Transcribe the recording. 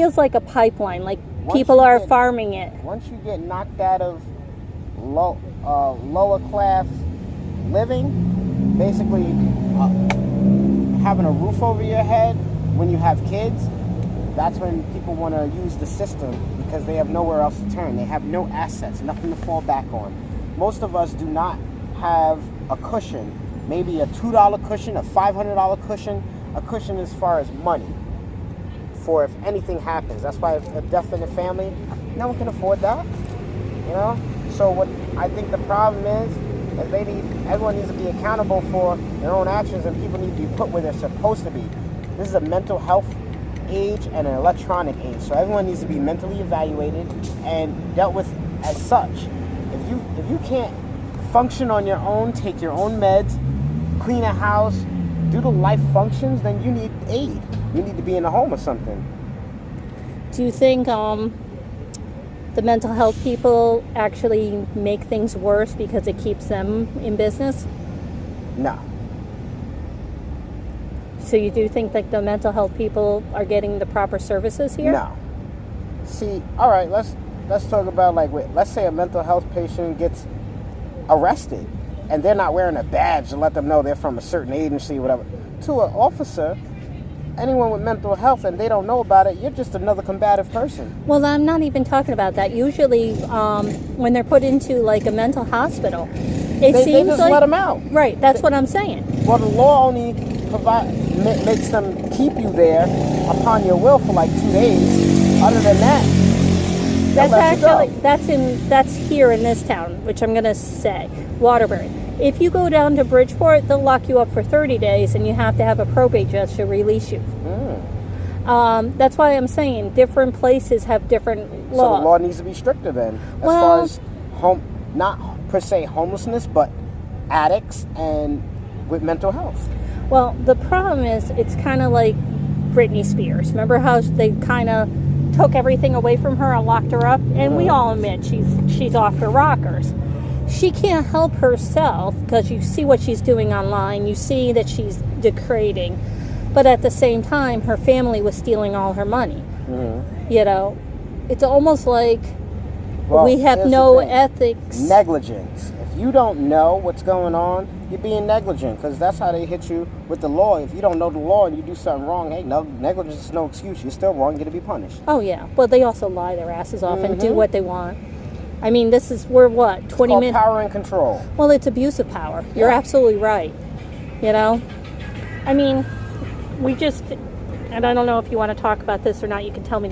is like a pipeline. Like Once people you are get- farming it. Once you get knocked out of lower class living, basically having a roof over your head when you have kids, that's when people want to use the system because they have nowhere else to turn. They have no assets, nothing to fall back on. Most of us do not have a cushion, maybe a $2 cushion, a $500 cushion, a cushion as far as money for if anything happens. That's why a death in the family, no one can afford that, you know? So what I think the problem is everyone needs to be accountable for their own actions, and people need to be put where they're supposed to be. This is a mental health age and an electronic age, so everyone needs to be mentally evaluated and dealt with as such. If you can't function on your own, take your own meds, clean a house, do the life functions, then you need aid. You need to be in a home or something. Do you think the mental health people actually make things worse because it keeps them in business? No. So you do think that the mental health people are getting the proper services here? No. See, all right, let's talk about let's say a mental health patient gets arrested and they're not wearing a badge to let them know they're from a certain agency or whatever. To an officer, anyone with mental health and they don't know about it, you're just another combative person. Well, I'm not even talking about that. Usually when they're put into like a mental hospital, they just let them out. Right, that's what I'm saying. Well, the law only makes them keep you there upon your will for like 2 days. Other than that, that's here in this town, which I'm going to say, Waterbury. If you go down to Bridgeport, they'll lock you up for 30 days and you have to have a probate judge to release you. That's why I'm saying different places have different laws. So the law needs to be stricter then, as far as not per se homelessness, but addicts and with mental health. Well, the problem is it's kind of like Britney Spears. Remember how they kind of took everything away from her and locked her up? And we all admit she's off her rockers. She can't help herself because you see what she's doing online. You see that she's degrading. But at the same time, her family was stealing all her money. You know, it's almost like we have no ethics. Negligence. If you don't know what's going on, you're being negligent, because that's how they hit you with the law. If you don't know the law and you do something wrong, hey, no, negligence is no excuse. You're still wrong. You're going to be punished. Oh, yeah. But they also lie their asses off and do what they want. I mean, we're what, 20 minutes? Power and control. Well, it's abuse of power. You're absolutely right. You know? I mean, and I don't know if you want to talk about this or not. You can tell me.